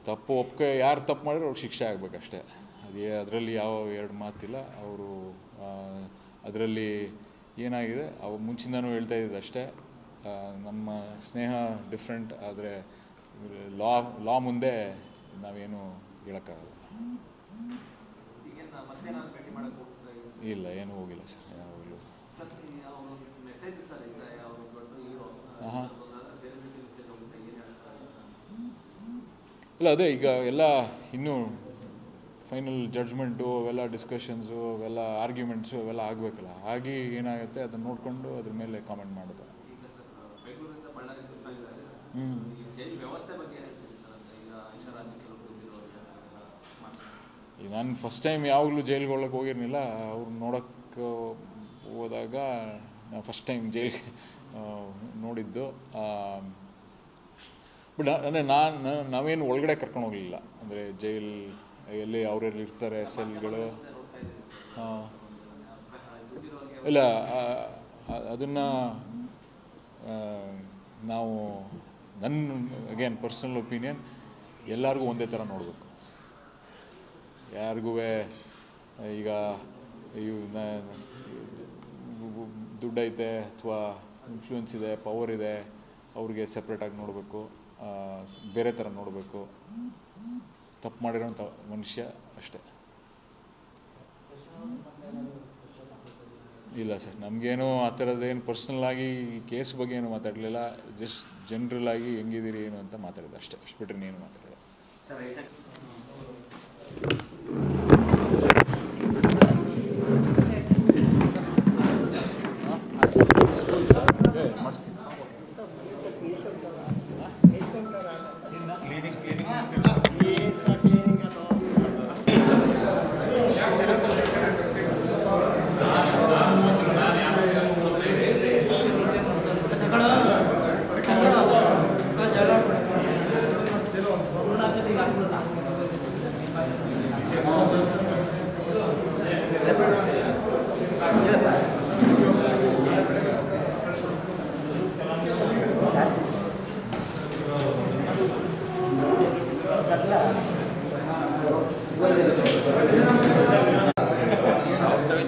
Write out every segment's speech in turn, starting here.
ತಪ್ಪು ಒಪ್ಪಿಗೆ ಯಾರು ತಪ್ಪು ಮಾಡಿದ್ರೆ ಅವ್ರಿಗೆ ಶಿಕ್ಷೆ ಆಗಬೇಕಷ್ಟೇ. ಅದರಲ್ಲಿ ಯಾವ ಎರಡು ಮಾತಿಲ್ಲ. ಅವರು ಅದರಲ್ಲಿ ಏನಾಗಿದೆ ಮುಂಚಿಂದನೂ ಹೇಳ್ತಾ ಇದ್ದಿದ್ದು ಅಷ್ಟೇ, ನಮ್ಮ ಸ್ನೇಹ ಡಿಫ್ರೆಂಟ್, ಆದರೆ ಲಾ ಮುಂದೆ ನಾವೇನು ಹೇಳೋಕ್ಕಾಗಲ್ಲ. ಇಲ್ಲ, ಏನೂ ಹೋಗಿಲ್ಲ ಸರ್ ಯಾವಾಗಲೂ. ಇಲ್ಲ, ಅದೇ ಈಗ ಎಲ್ಲ ಇನ್ನೂ ಫೈನಲ್ ಜಡ್ಜ್ಮೆಂಟು ಅವೆಲ್ಲ ಡಿಸ್ಕಷನ್ಸು ಅವೆಲ್ಲ ಆರ್ಗ್ಯುಮೆಂಟ್ಸು ಅವೆಲ್ಲ ಆಗಬೇಕಲ್ಲ. ಆಗಿ ಏನಾಗುತ್ತೆ ಅದನ್ನು ನೋಡಿಕೊಂಡು ಅದ್ರ ಮೇಲೆ ಕಾಮೆಂಟ್ ಮಾಡೋದು. ನಾನು ಫಸ್ಟ್ ಟೈಮ್ ಯಾವಾಗಲೂ ಜೈಲಿಗೆ ಹೋಗಿರಲಿಲ್ಲ. ಅವ್ರು ನೋಡೋಕ್ಕೆ ಹೋದಾಗ ನಾನು ಫಸ್ಟ್ ಟೈಮ್ ಜೈಲಿಗೆ ನೋಡಿದ್ದು. ಬಟ್ ಅಂದರೆ ನಾವೇನು ಒಳಗಡೆ ಕರ್ಕೊಂಡು ಹೋಗಲಿಲ್ಲ. ಅಂದರೆ ಜೈಲ್ ಎಲ್ಲಿ ಅವರೆಲ್ಲಿ ಇರ್ತಾರೆ ಸೆಲ್ಗಳು, ಇಲ್ಲ ಅದನ್ನು ನಾವು ಅಗೇನ್ ಪರ್ಸ್ನಲ್ ಒಪಿನಿಯನ್, ಎಲ್ಲರಿಗೂ ಒಂದೇ ಥರ ನೋಡಬೇಕು. ಯಾರಿಗೂ ಈಗ ದುಡ್ಡೈತೆ ಅಥವಾ ಇನ್ಫ್ಲೂಯೆನ್ಸ್ ಇದೆ, ಪವರ್ ಇದೆ, ಅವ್ರಿಗೆ ಸಪ್ರೇಟಾಗಿ ನೋಡಬೇಕು, ಬೇರೆ ಥರ ನೋಡಬೇಕು. ತಪ್ಪು ಮಾಡಿರೋಂಥ ಮನುಷ್ಯ ಅಷ್ಟೇ. ಇಲ್ಲ ಸರ್, ನಮಗೇನು ಆ ಥರದ್ದೇನು ಪರ್ಸ್ನಲ್ಲಾಗಿ ಈ ಕೇಸ್ ಬಗ್ಗೆ ಏನು ಮಾತಾಡಲಿಲ್ಲ. ಜಸ್ಟ್ ಜನರಲ್ಲಾಗಿ ಹೆಂಗಿದ್ದೀರಿ ಏನು ಅಂತ ಮಾತಾಡಿದೆ ಅಷ್ಟೇ. ಅಷ್ಟು ಬಿಟ್ಟರೆ ನೀನು ಮಾತಾಡಿದೆ. ಮಾಡಿಸಿ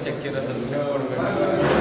ಚೆಕ್ ಇರೋದು